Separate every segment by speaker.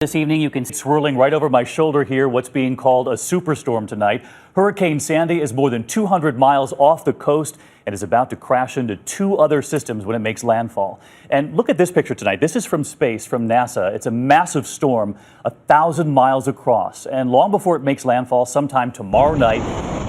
Speaker 1: This evening, you can see swirling right over my shoulder here what's being called a superstorm tonight. Hurricane Sandy is more than 200 miles off the coast and is about to crash into two other systems when it makes landfall. And look at this picture tonight. This is from space, from NASA. It's a massive storm, 1,000 miles across. And long before it makes landfall, sometime tomorrow night,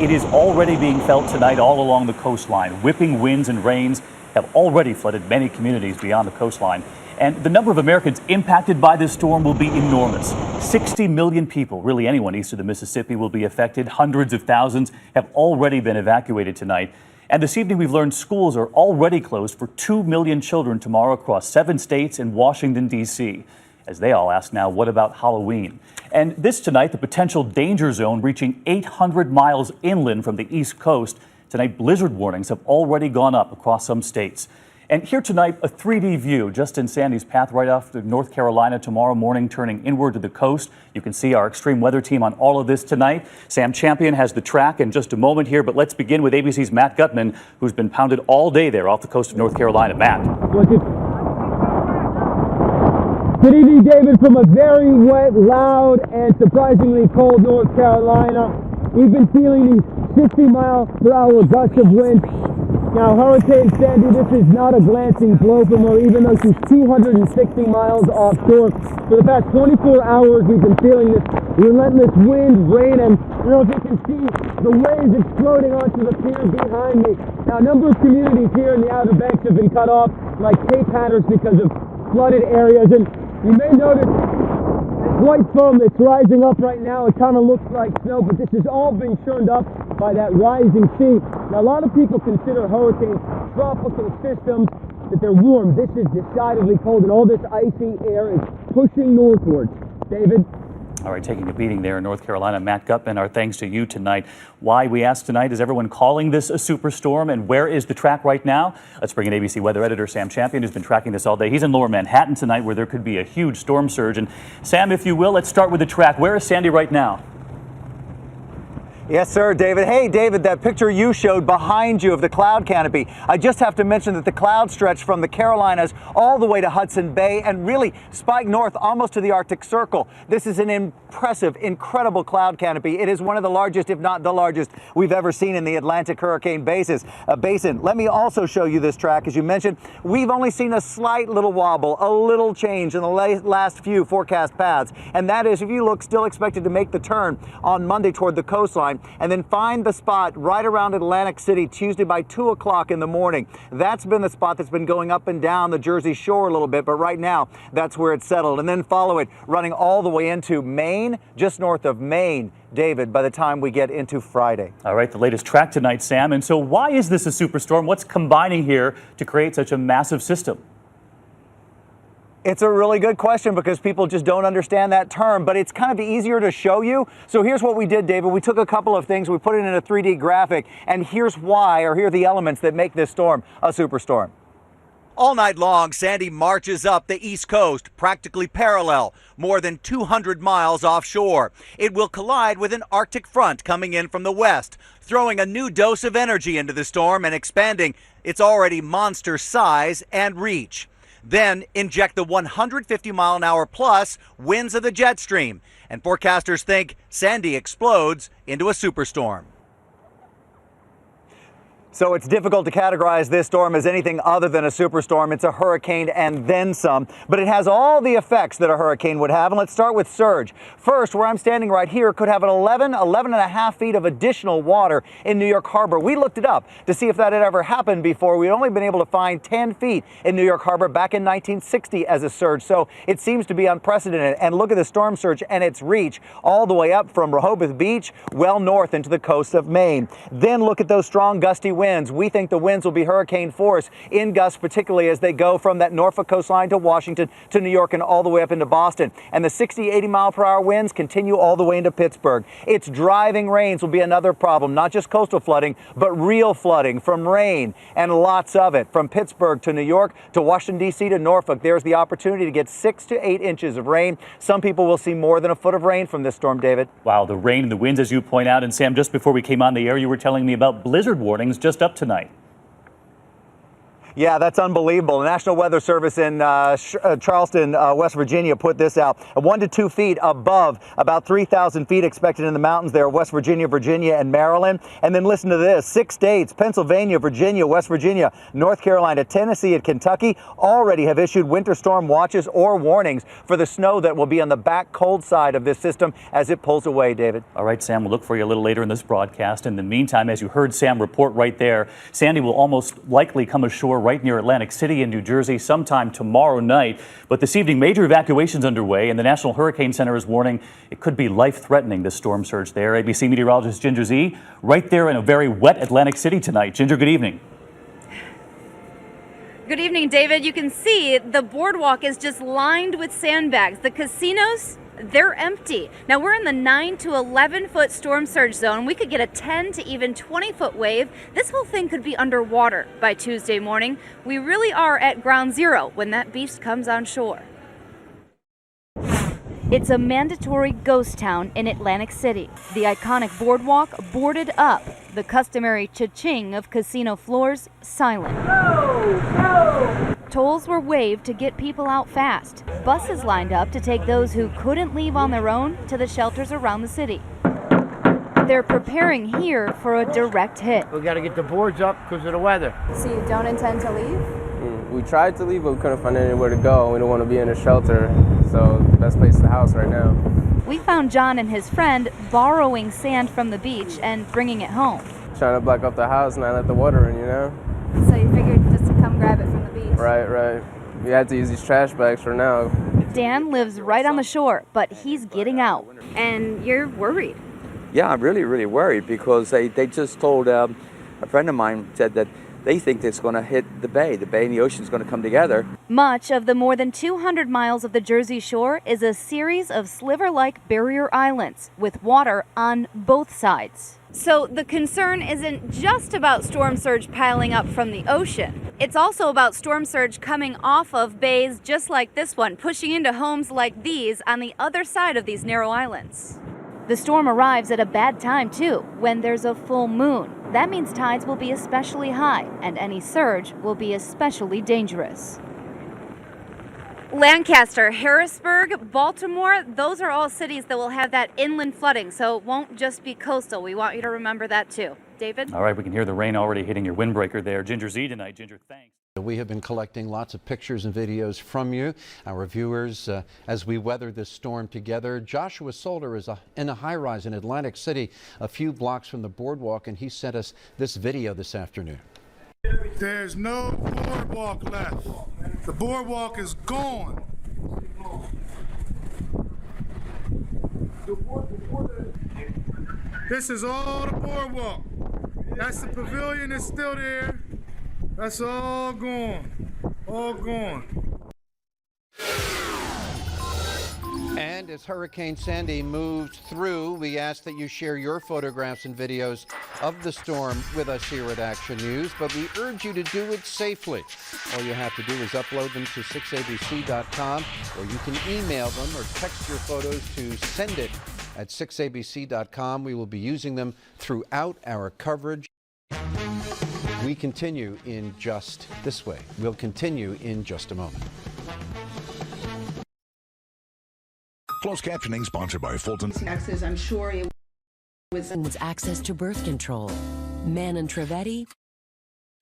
Speaker 1: it is already being felt tonight all along the coastline. Whipping winds and rains have already flooded many communities beyond the coastline. And the number of Americans impacted by this storm will be enormous. 60 million people, really anyone east of the Mississippi, will be affected. Hundreds of thousands have already been evacuated tonight. And this evening, we've learned schools are already closed for 2 million children tomorrow across 7 states and Washington, D.C., as they all ask now, what about Halloween? And this tonight, the potential danger zone reaching 800 miles inland from the East Coast. Tonight, blizzard warnings have already gone up across some states. And here tonight, a 3D view just in Sandy's path right off to North Carolina tomorrow morning, turning inward to the coast. You can see our extreme weather team on all of this tonight. Sam Champion has the track in just a moment here, but let's begin with ABC's Matt Gutman, who's been pounded all day there off the coast of North Carolina. Matt.
Speaker 2: Good evening, David, from a very wet, loud, and surprisingly cold North Carolina. We've been feeling these 50-mile-per-hour gusts of wind. Now, Hurricane Sandy, this is not a glancing blow from her, even though she's 260 miles offshore. For the past 24 hours, we've been feeling this relentless wind, rain, and as you can see, the waves exploding onto the pier behind me. Now, a number of communities here in the Outer Banks have been cut off, like Cape Hatteras, because of flooded areas. And you may notice white foam that's rising up right now. It kind of looks like snow, but this has all been churned up by that rising sea. Now, a lot of people consider hurricanes tropical systems, that they're warm. This is decidedly cold, and all this icy air is pushing northwards. David?
Speaker 1: All right, taking a beating there in North Carolina. Matt Gutman, our thanks to you tonight. Why, we asked tonight, is everyone calling this a superstorm, and where is the track right now? Let's bring in ABC weather editor Sam Champion, who's been tracking this all day. He's in Lower Manhattan tonight, where there could be a huge storm surge. And Sam, if you will, let's start with the track. Where is Sandy right now?
Speaker 3: Yes, sir, David. Hey, David, that picture you showed behind you of the cloud canopy, I just have to mention that the clouds stretch from the Carolinas all the way to Hudson Bay and really spike north almost to the Arctic Circle. This is an impressive, incredible cloud canopy. It is one of the largest, if not the largest, we've ever seen in the Atlantic hurricane basin. Let me also show you this track. As you mentioned, we've only seen a slight little wobble, a little change in the last few forecast paths, and that is, if you look, still expected to make the turn on Monday toward the coastline, and then find the spot right around Atlantic City Tuesday by 2 o'clock in the morning. That's been the spot that's been going up and down the Jersey Shore a little bit, but right now that's where it's settled. And then follow it running all the way into Maine, just north of Maine, David, by the time we get into Friday.
Speaker 1: All right, the latest track tonight, Sam. And so why is this a superstorm? What's combining here to create such a massive system?
Speaker 3: It's a really good question because people just don't understand that term, but it's kind of easier to show you. So here's what we did, David. We took a couple of things, we put it in a 3D graphic, and here's why, or here are the elements that make this storm a superstorm. All night long, Sandy marches up the East Coast, practically parallel, more than 200 miles offshore. It will collide with an Arctic front coming in from the west, throwing a new dose of energy into the storm and expanding its already monster size and reach. Then inject the 150-mile-an-hour plus winds of the jet stream, and forecasters think Sandy explodes into a superstorm. So it's difficult to categorize this storm as anything other than a superstorm. It's a hurricane and then some, but it has all the effects that a hurricane would have. And let's start with surge. First, where I'm standing right here could have an 11 and a half feet of additional water in New York Harbor. We looked it up to see if that had ever happened before. We'd only been able to find 10 feet in New York Harbor back in 1960 as a surge. So it seems to be unprecedented. And look at the storm surge and its reach all the way up from Rehoboth Beach, well north into the coast of Maine. Then look at those strong gusty winds. We think the winds will be hurricane force in gusts, particularly as they go from that Norfolk coastline to Washington to New York and all the way up into Boston. And the 60, 80 mile per hour winds continue all the way into Pittsburgh. It's driving rains will be another problem, not just coastal flooding, but real flooding from rain, and lots of it. From Pittsburgh to New York to Washington, D.C. to Norfolk, there's the opportunity to get 6 to 8 inches of rain. Some people will see more than a foot of rain from this storm, David.
Speaker 1: Wow, the rain and the winds, as you point out. And Sam, just before we came on the air, you were telling me about blizzard warnings just up tonight.
Speaker 3: Yeah, that's unbelievable. The National Weather Service in Charleston, West Virginia put this out. 1 to 2 feet above, about 3,000 feet expected in the mountains there, West Virginia, Virginia, and Maryland. And then listen to this, 6 states, Pennsylvania, Virginia, West Virginia, North Carolina, Tennessee, and Kentucky already have issued winter storm watches or warnings for the snow that will be on the back cold side of this system as it pulls away, David.
Speaker 1: All right, Sam, we'll look for you a little later in this broadcast. In the meantime, as you heard Sam report right there, Sandy will almost likely come ashore right near Atlantic City in New Jersey sometime tomorrow night. But this evening, major evacuations underway, and the National Hurricane Center is warning it could be life-threatening, this storm surge there. ABC meteorologist Ginger Z right there in a very wet Atlantic City tonight. Ginger, good evening.
Speaker 4: Good evening, David. You can see the boardwalk is just lined with sandbags. The casinos, they're empty. Now we're in the 9 to 11 foot storm surge zone. We could get a 10 to even 20 foot wave. This whole thing could be underwater by Tuesday morning. We really are at ground zero when that beast comes on shore. It's a mandatory ghost town in Atlantic City. The iconic boardwalk boarded up. The customary cha-ching of casino floors silent. No! Tolls were waived to get people out fast. Buses lined up to take those who couldn't leave on their own to the shelters around the city. They're preparing here for a direct hit.
Speaker 5: We got to get the boards up because of the weather.
Speaker 6: So you don't intend to leave?
Speaker 7: We tried to leave, but we couldn't find anywhere to go. We don't want to be in a shelter, so the best place is the house right now.
Speaker 4: We found John and his friend borrowing sand from the beach and bringing it home.
Speaker 7: Trying to block up the house and not let the water in, you know?
Speaker 6: So you figured just to come grab it from the beach?
Speaker 7: Right. We had to use these trash bags for now.
Speaker 4: Dan lives right on the shore, but he's getting out. And you're worried.
Speaker 8: Yeah, I'm really, really worried because they just told a friend of mine said that they think it's going to hit the bay. The bay and the ocean is going to come together.
Speaker 4: Much of the more than 200 miles of the Jersey Shore is a series of sliver-like barrier islands with water on both sides. So the concern isn't just about storm surge piling up from the ocean. It's also about storm surge coming off of bays just like this one, pushing into homes like these on the other side of these narrow islands. The storm arrives at a bad time, too, when there's a full moon. That means tides will be especially high, and any surge will be especially dangerous. Lancaster, Harrisburg, Baltimore, those are all cities that will have that inland flooding, so it won't just be coastal. We want you to remember that, too. David?
Speaker 1: All right, we can hear the rain already hitting your windbreaker there. Ginger Z tonight. Ginger, thanks.
Speaker 9: We have been collecting lots of pictures and videos from you, our viewers, as we weather this storm together. Joshua Solder is in a high-rise in Atlantic City, a few blocks from the boardwalk, and he sent us this video this afternoon.
Speaker 10: There's no boardwalk left. The boardwalk is gone. This is all the boardwalk. That's the pavilion that's still there. That's all gone. All gone.
Speaker 9: And as Hurricane Sandy moved through, we ask that you share your photographs and videos of the storm with us here at Action News, but we urge you to do it safely. All you have to do is upload them to 6abc.com, or you can email them or text your photos to send it at 6abc.com. We will be using them throughout our coverage. We continue in just this way. We'll continue in just a moment.
Speaker 11: Closed captioning sponsored by Fulton.
Speaker 12: Access, I'm sure it was access to birth control. Man and Trivedi.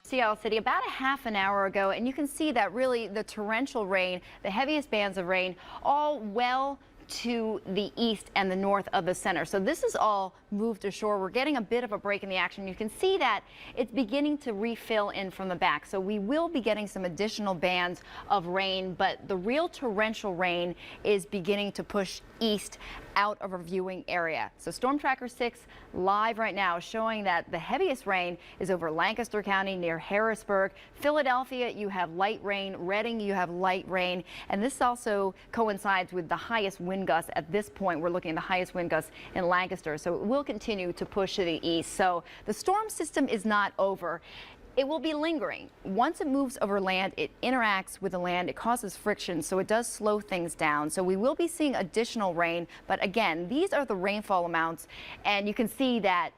Speaker 4: Seattle City about a half an hour ago, and you can see that really the torrential rain, the heaviest bands of rain, all well to the east and the north of the center. So this is all moved ashore. We're getting a bit of a break in the action. You can see that it's beginning to refill in from the back. So we will be getting some additional bands of rain, but the real torrential rain is beginning to push east out of our viewing area. So Storm Tracker 6 live right now showing that the heaviest rain is over Lancaster County near Harrisburg. Philadelphia, you have light rain. Reading, you have light rain. And this also coincides with the highest wind gusts at this point. We're looking at the highest wind gusts in Lancaster. So it will continue to push to the east. So the storm system is not over. It will be lingering. Once it moves over land, it interacts with the land. It causes friction, so it does slow things down. So we will be seeing additional rain. But again, these are the rainfall amounts, and you can see that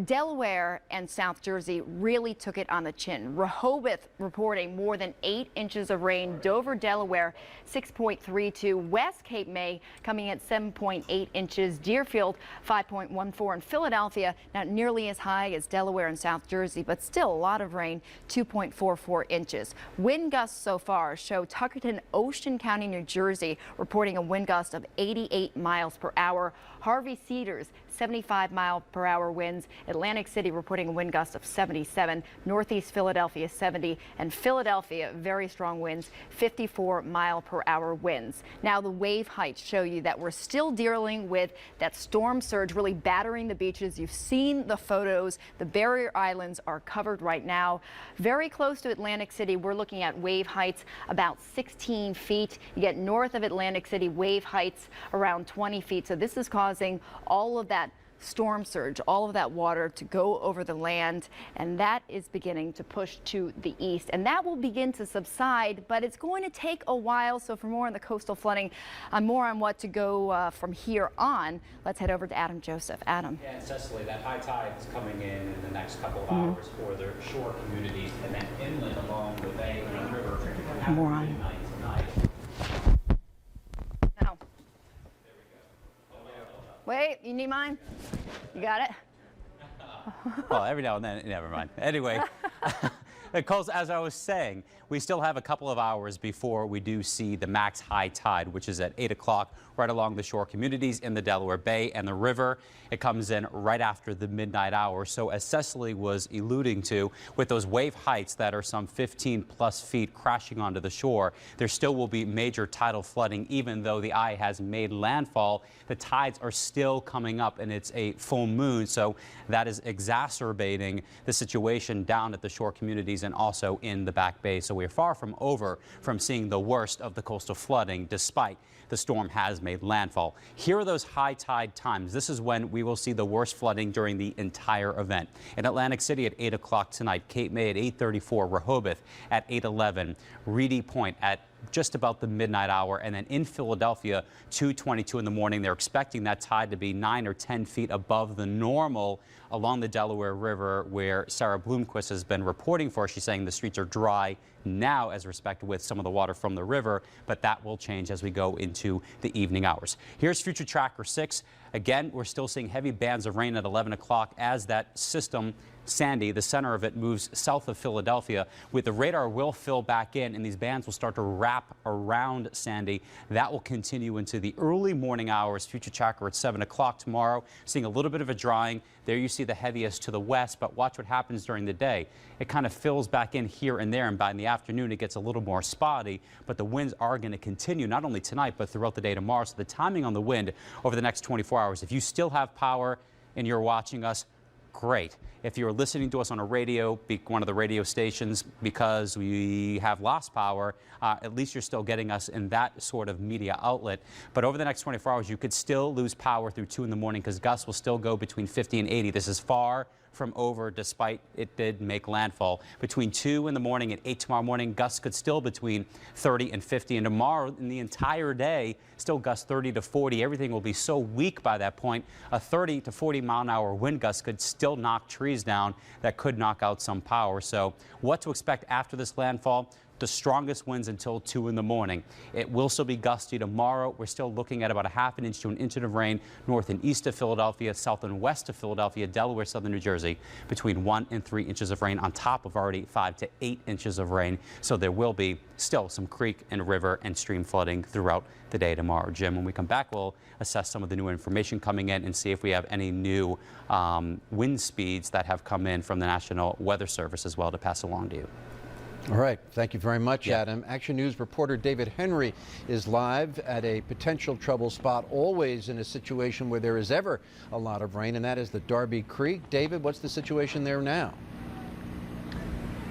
Speaker 4: Delaware and South Jersey really took it on the chin. Rehoboth reporting more than 8 inches of rain. Dover, Delaware, 6.32. West Cape May coming at 7.8 inches. Deerfield, 5.14. And Philadelphia, not nearly as high as Delaware and South Jersey, but still a lot of rain, 2.44 inches. Wind gusts so far show Tuckerton, Ocean County, New Jersey, reporting a wind gust of 88 miles per hour. Harvey Cedars, 75-mile-per-hour winds. Atlantic City reporting a wind gust of 77. Northeast Philadelphia, 70. And Philadelphia, very strong winds, 54-mile-per-hour winds. Now the wave heights show you that we're still dealing with that storm surge really battering the beaches. You've seen the photos. The barrier islands are covered right now. Very close to Atlantic City, we're looking at wave heights about 16 feet. You get north of Atlantic City, wave heights around 20 feet. So this is causing all of that storm surge, all of that water to go over the land, and that is beginning to push to the east, and that will begin to subside, but it's going to take a while. So for more on the coastal flooding, more on what to go from here on, let's head over to Adam Joseph. Adam.
Speaker 13: Yeah, and Cecily, that high tide is coming in the next couple of hours for the shore communities, and then inland along the bay and the river.
Speaker 4: More on.
Speaker 13: Tonight.
Speaker 4: No. Wait, you need mine? You got it?
Speaker 14: Well, every now and then, never mind. Anyway, because as I was saying, we still have a couple of hours before we do see the max high tide, which is at 8 o'clock right along the shore communities in the Delaware Bay and the river. It comes in right after the midnight hour. So as Cecily was alluding to, with those wave heights that are some 15+ feet crashing onto the shore, there still will be major tidal flooding. Even though the eye has made landfall, the tides are still coming up, and it's a full moon. So that is exacerbating the situation down at the shore communities and also in the Back Bay. So we're far from over from seeing the worst of the coastal flooding, despite the storm has made landfall. Here are those high tide times. This is when we will see the worst flooding during the entire event. In Atlantic City at 8 o'clock tonight, Cape May at 8:34, Rehoboth at 8:11, Reedy Point at just about the midnight hour, and then in Philadelphia, 2:22 in the morning. They're expecting that tide to be 9 or 10 feet above the normal along the Delaware River, where Sarah Bloomquist has been reporting for. She's saying the streets are dry now as respect with some of the water from the river, but that will change as we go into the evening hours. Here's Future Tracker 6. Again, we're still seeing heavy bands of rain at 11 o'clock as that system, Sandy, the center of it, moves south of Philadelphia. With the radar will fill back in, and these bands will start to wrap around Sandy. That will continue into the early morning hours. Future Tracker at 7 o'clock tomorrow, seeing a little bit of a drying. There you see the heaviest to the west, but watch what happens during the day. It kind of fills back in here and there, and by in the afternoon it gets a little more spotty, but the winds are going to continue not only tonight but throughout the day tomorrow. So the timing on the wind over the next 24 hours, if you still have power and you're watching us, great. If you're listening to us on a radio, one of the radio stations, because we have lost power, at least you're still getting us in that sort of media outlet. But over the next 24 hours, you could still lose power through 2 in the morning because gusts will still go between 50 and 80. This is far from over, despite it did make landfall. Between 2 in the morning and 8 tomorrow morning, gusts could still between 30 and 50. And tomorrow, in the entire day, still gusts 30 to 40. Everything will be so weak by that point. A 30 to 40 mile an hour wind gust could still knock trees down. That could knock out some power. So what to expect after this landfall? The strongest winds until 2 in the morning. It will still be gusty tomorrow. We're still looking at about a ½ inch to an inch of rain north and east of Philadelphia, south and west of Philadelphia, Delaware, southern New Jersey, between 1 and 3 inches of rain on top of already 5 to 8 inches of rain. So there will be still some creek and river and stream flooding throughout the day tomorrow. Jim, when we come back, we'll assess some of the new information coming in and see if we have any new wind speeds that have come in from the National Weather Service as well to pass along to you.
Speaker 9: All right. Thank you very much, Adam. Action News reporter David Henry is live at a potential trouble spot, always in a situation where there is ever a lot of rain, and that is the Darby Creek. David, what's the situation there now?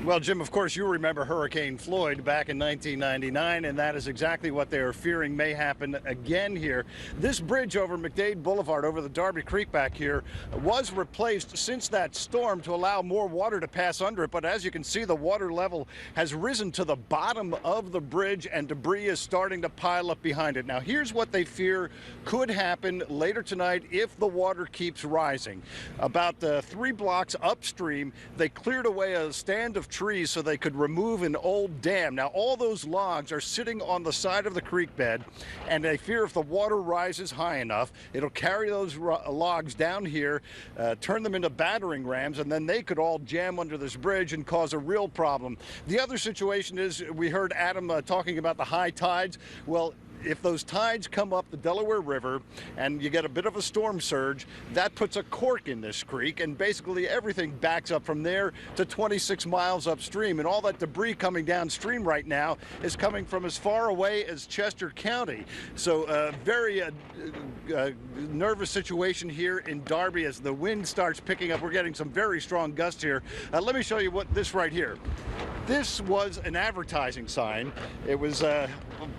Speaker 15: Well, Jim, of course, you remember Hurricane Floyd back in 1999, and that is exactly what they are fearing may happen again here. This bridge over McDade Boulevard over the Darby Creek back here was replaced since that storm to allow more water to pass under it. But as you can see, the water level has risen to the bottom of the bridge and debris is starting to pile up behind it. Now, here's what they fear could happen later tonight if the water keeps rising. About 3 blocks upstream, they cleared away a stand of trees so they could remove an old dam. Now, all those logs are sitting on the side of the creek bed, and they fear if the water rises high enough, it'll carry those logs down here, turn them into battering rams, and then they could all jam under this bridge and cause a real problem. The other situation is, we heard Adam talking about the high tides. Well, if those tides come up the Delaware River and you get a bit of a storm surge, that puts a cork in this creek, and basically everything backs up from there to 26 miles upstream. And all that debris coming downstream right now is coming from as far away as Chester County. So very nervous situation here in Darby as the wind starts picking up. We're getting some very strong gusts here. Let me show you what this right here. This was an advertising sign. It was a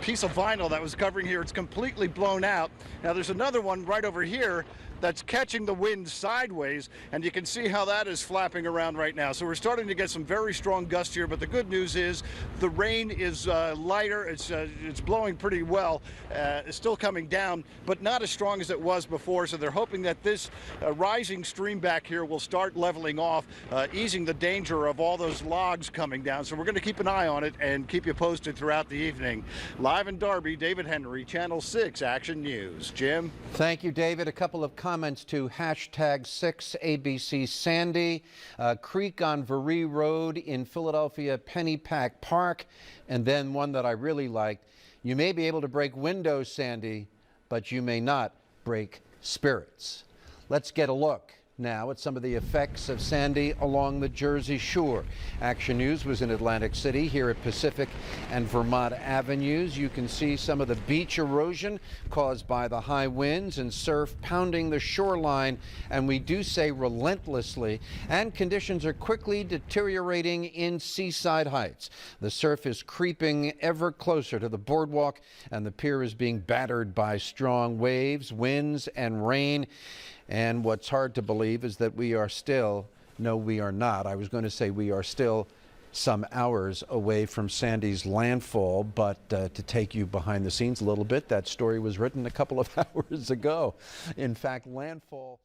Speaker 15: piece of vinyl that was covering here. It's completely blown out. Now there's another one right over here that's catching the wind sideways, and you can see how that is flapping around right now. So we're starting to get some very strong gusts here, but the good news is the rain is lighter. It's blowing pretty well. It's still coming down, but not as strong as it was before. So they're hoping that this rising stream back here will start leveling off, easing the danger of all those logs coming down. So we're going to keep an eye on it and keep you posted throughout the evening. Live in Darby, David Henry, Channel 6 Action News. Jim?
Speaker 9: Thank you, David. A couple of comments to #6ABC Sandy, Creek on Varee Road in Philadelphia Pennypack Park, and then one that I really liked. You may be able to break windows, Sandy, but you may not break spirits. Let's get a look now at some of the effects of Sandy along the Jersey Shore. Action News was in Atlantic City here at Pacific and Vermont Avenues. You can see some of the beach erosion caused by the high winds and surf pounding the shoreline, and we do say relentlessly, and conditions are quickly deteriorating in Seaside Heights. The surf is creeping ever closer to the boardwalk, and the pier is being battered by strong waves, winds, and rain. And what's hard to believe is that we are still, no, we are not. I was going to say we are still some hours away from Sandy's landfall, but to take you behind the scenes a little bit, that story was written a couple of hours ago. In fact, landfall